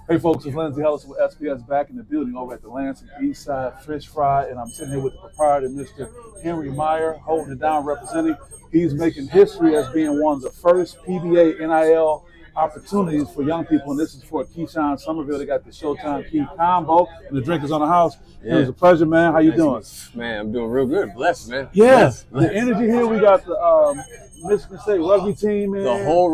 Hey folks, it's Lindsay Ellis with SPS back in the building over at the Lansing Eastside Fishfry, and I'm sitting here with the proprietor, Mr. Henry Meyer, holding it down, representing. He's making history as being one of the first PBA NIL opportunities for young people, and this is for Keyshawn Somerville. They got the Showtime Key combo, and the drink is on the house. Yeah. It was a pleasure, man. How you doing? Man, I'm doing real good. Blessed, man. Yes. Yeah. The energy here, we got the Michigan State rugby team, man. The whole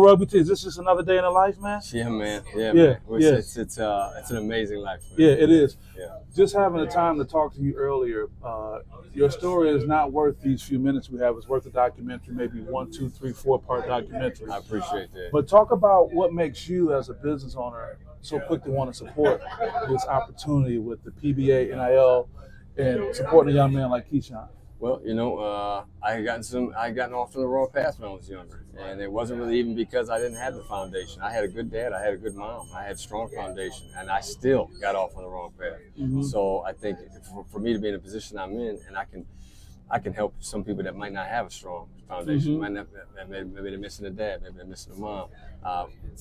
rugby team. Is this just another day in the life, man? Yeah, man. Yeah, man. It's an amazing life, man. Yeah, it is. Yeah. Just having the time to talk to you earlier, your story is not worth these few minutes we have. It's worth a documentary, maybe 1, 2, 3, 4-part documentary. I appreciate that. But talk about what makes you as a business owner so quick to want to support this opportunity with the PBA, NIL, and supporting a young man like Keyshawn. Well, I had gotten off on the wrong path when I was younger, and it wasn't really even because I didn't have the foundation. I had a good dad, I had a good mom, I had strong foundation, and I still got off on the wrong path. Mm-hmm. So I think for me to be in a position I'm in, and I can help some people that might not have a strong foundation. Mm-hmm. Maybe they're missing a dad, maybe they're missing a mom.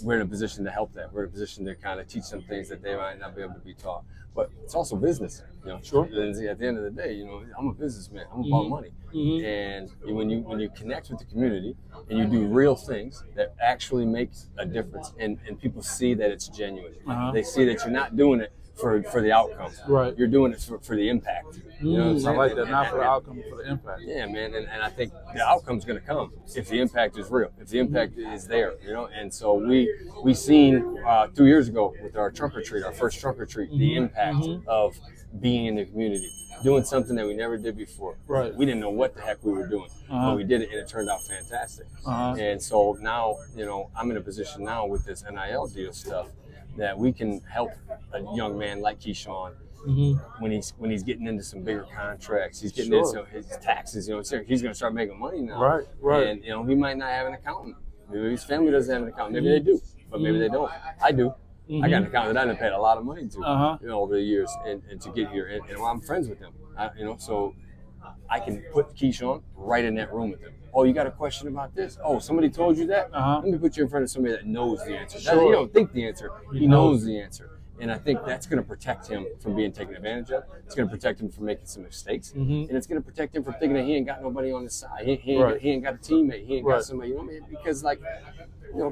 We're in a position to help that. We're in a position to kind of teach them things that they might not be able to be taught. But it's also business, Sure. Lindsay, at the end of the day, I'm a businessman. I'm about money. Mm-hmm. And when you connect with the community and you do real things that actually make a difference, and people see that it's genuine. Uh-huh. They see that you're not doing it for the outcome. Right. You're doing it for the impact. You know what I'm saying? I like that. Not for the outcome, but for the impact. Yeah, man. And I think the outcome's going to come if the impact is real, if the impact is there, And so we seen 2 years ago with our trunk or treat, our first trunk or treat, the impact of being in the community, doing something that we never did before. Right. We didn't know what the heck we were doing, but we did it, and it turned out fantastic. And so now, I'm in a position now with this NIL deal stuff that we can help a young man like Keyshawn when he's getting into some bigger contracts. He's getting into his taxes. He's going to start making money now. Right. And he might not have an accountant. Maybe his family doesn't have an accountant. Maybe they do, but maybe they don't. I do. I got an accountant that I paid a lot of money to, over the years, and to get here. And I'm friends with him, so I can put Keyshawn right in that room with him. Oh, you got a question about this? Oh, somebody told you that? Let me put you in front of somebody that knows the answer. Sure. He don't think the answer. He knows the answer. And I think that's going to protect him from being taken advantage of. It's going to protect him from making some mistakes. And it's going to protect him from thinking that he ain't got nobody on his side. He ain't got a teammate. He ain't got somebody. Because,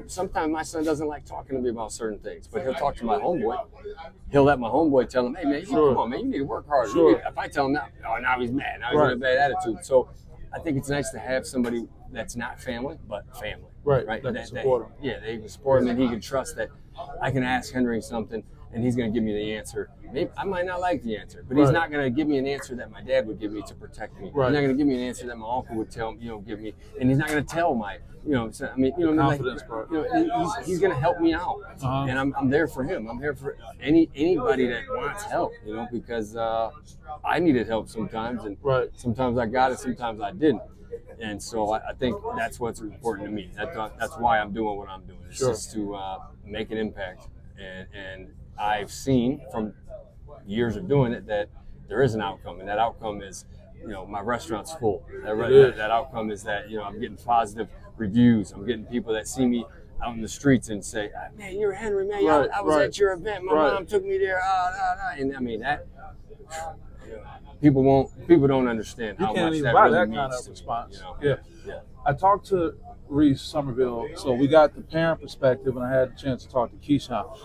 sometimes my son doesn't like talking to me about certain things, but he'll talk to my homeboy. He'll let my homeboy tell him, hey, man, come on, man, you need to work harder. If I tell him that, now he's mad. Now he's in a bad attitude. So I think it's nice to have somebody that's not family, but family. Right. That can support him. Yeah, they can support him, and he can trust that I can ask Henry something, and he's going to give me the answer. Maybe I might not like the answer, but he's not going to give me an answer that my dad would give me to protect me. Right. He's not going to give me an answer that my uncle would give me, and he's not going to tell my, confidence part. He's going to help me out, and I'm there for him. I'm here for anybody that wants help, because I needed help sometimes, and sometimes I got it, sometimes I didn't. And so I think that's what's important to me. That's why I'm doing what I'm doing. It's just to make an impact. And I've seen from years of doing it that there is an outcome, and that outcome is, my restaurant's full. That outcome is that, I'm getting positive reviews. I'm getting people that see me out in the streets and say, man, you're Henry, man. I was at your event. My mom took me there. And I mean, that people don't understand how much that really means to response. Yeah. I talked to Reese Somerville, so we got the parent perspective, and I had a chance to talk to Keyshawn.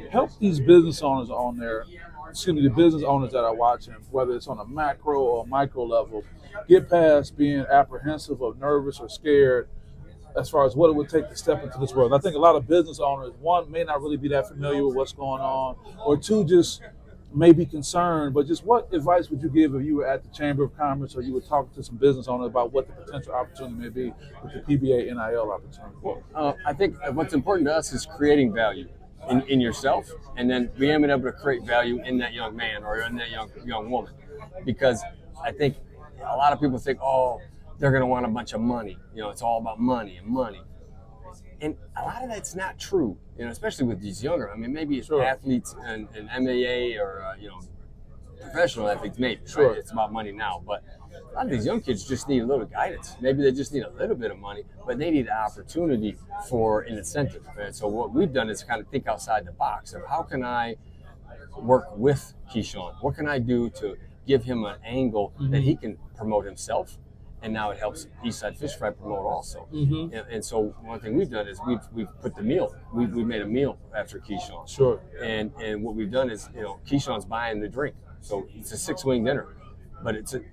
Help these business owners the business owners that are watching, whether it's on a macro or micro level, get past being apprehensive or nervous or scared as far as what it would take to step into this world. I think a lot of business owners, one, may not really be that familiar with what's going on, or two, just may be concerned, but just what advice would you give if you were at the Chamber of Commerce or you were talking to some business owners about what the potential opportunity may be with the PBA NIL opportunity? Well, I think what's important to us is creating value in yourself, and then being able to create value in that young man or in that young woman. Because I think a lot of people think, they're going to want a bunch of money. It's all about money and money. And a lot of that's not true, especially with these younger. I mean, maybe it's athletes and MAA or, professional athletes, maybe. Right? It's about money now. But A lot of these young kids just need a little guidance. Maybe they just need a little bit of money, but they need an opportunity for an incentive. And so what we've done is kind of think outside the box of how can I work with Keyshawn? What can I do to give him an angle that he can promote himself? And now it helps Eastside Fishfry promote also. And so one thing we've done is we've put the meal. We've made a meal after Keyshawn. Sure. And what we've done is, Keyshawn's buying the drink. So it's a 6-wing dinner. But it's the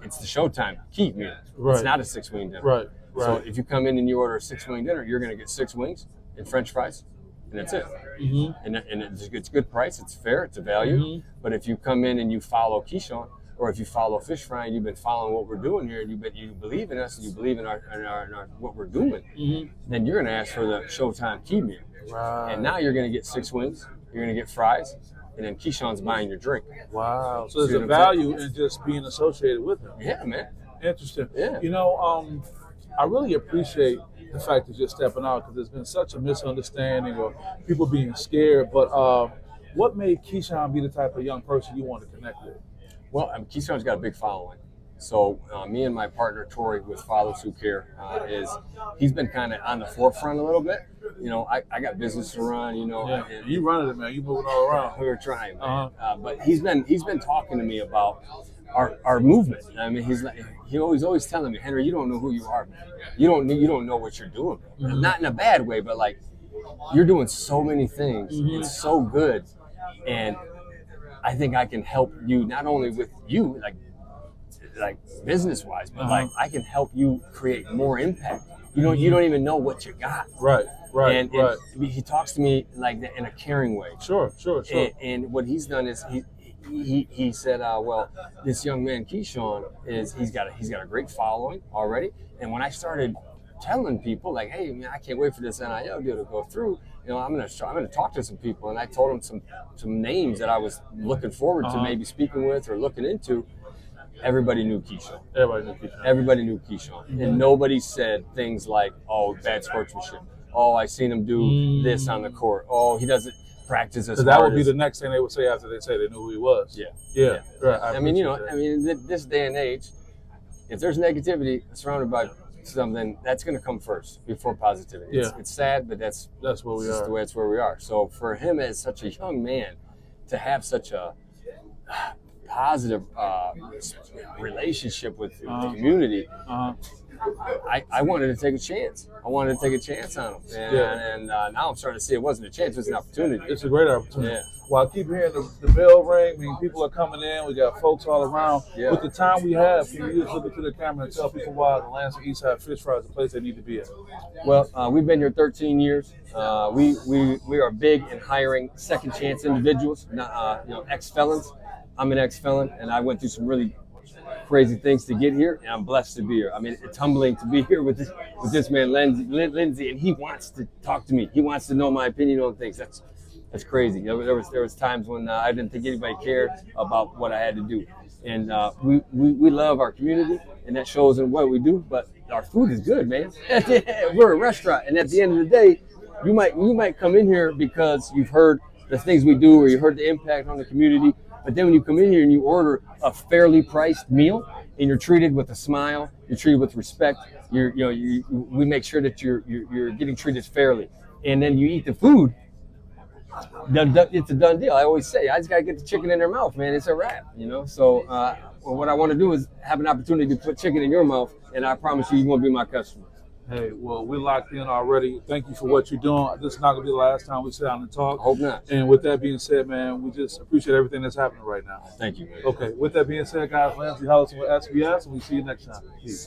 Showtime key meal. Right. It's not a 6-wing dinner. Right. So if you come in and you order a 6-wing dinner, you're going to get 6 wings and French fries, and that's it. And it's a good price. It's fair. It's a value. But if you come in and you follow Keyshawn, or if you follow Fishfry and you've been following what we're doing here, and you believe in us and you believe in our what we're doing, then you're going to ask for the Showtime key meal. Right. And now you're going to get 6 wings. You're going to get fries. And then Keyshawn's buying your drink. Wow. So there's a value in just being associated with him. Yeah, man. Interesting. Yeah. I really appreciate the fact that you're stepping out, because there's been such a misunderstanding or people being scared. But what made Keyshawn be the type of young person you want to connect with? Well, Keyshawn's got a big following. So me and my partner, Tori, with Fathers Who Care, he's been kind of on the forefront a little bit. I got business to run, Yeah. And you running it, man. You moving all around. We were trying, man. But he's been talking to me about our movement. I mean, he's always telling me, Henry, you don't know who you are, man. You don't know what you're doing. Not in a bad way, but like, you're doing so many things. It's so good. And I think I can help you, not only with you, like business wise, but like I can help you create more impact. You don't even know what you got. Right. And he talks to me like that in a caring way. Sure. And what he's done is he said, well, this young man Keyshawn he's got a great following already. And when I started telling people like, hey man, I can't wait for this NIL deal to go through. I'm gonna talk to some people, and I told him some names that I was looking forward to maybe speaking with or looking into. Everybody knew Keyshawn. Everybody knew Keyshawn. And nobody said things like, oh, bad sportsmanship. Oh, I seen him do this on the court. Oh, he doesn't practice as hard. That would be the next thing they would say after they say they knew who he was. Yeah. Right. I mean, this day and age, if there's negativity surrounded by something, that's going to come first before positivity. It's sad, but that's where we are. It's where we are. So for him as such a young man to have such a positive relationship with the community, I wanted to take a chance. I wanted to take a chance on him. And now I'm starting to see it wasn't a chance, it was an opportunity. It's a great opportunity. Yeah. Well, I keep hearing the bell ring. I mean, people are coming in. We got folks all around. Yeah. With the time we have, can you just look into the camera and tell people why the Lansing Eastside Fishfry is the place they need to be at? Well, we've been here 13 years. We are big in hiring second chance individuals, ex-felons. I'm an ex-felon, and I went through some crazy things to get here, and I'm blessed to be here. I mean, it's humbling to be here with this man, Lindsay, and he wants to talk to me. He wants to know my opinion on things. That's crazy. There was times when I didn't think anybody cared about what I had to do, and we love our community, and that shows in what we do. But our food is good, man. We're a restaurant, and at the end of the day, you might come in here because you've heard the things we do, or you heard the impact on the community. But then when you come in here and you order a fairly priced meal, and you're treated with a smile, you're treated with respect. We make sure that you're getting treated fairly, and then you eat the food. It's a done deal. I always say, I just gotta get the chicken in their mouth, man. It's a wrap, So what I want to do is have an opportunity to put chicken in your mouth, and I promise you're gonna be my customer. Hey, well, we're locked in already. Thank you for what you're doing. This is not going to be the last time we sit down and talk. I hope not. And with that being said, man, we just appreciate everything that's happening right now. Thank you. Okay, with that being said, guys, Lindsay Hollison with SPS, and we see you next time. Peace.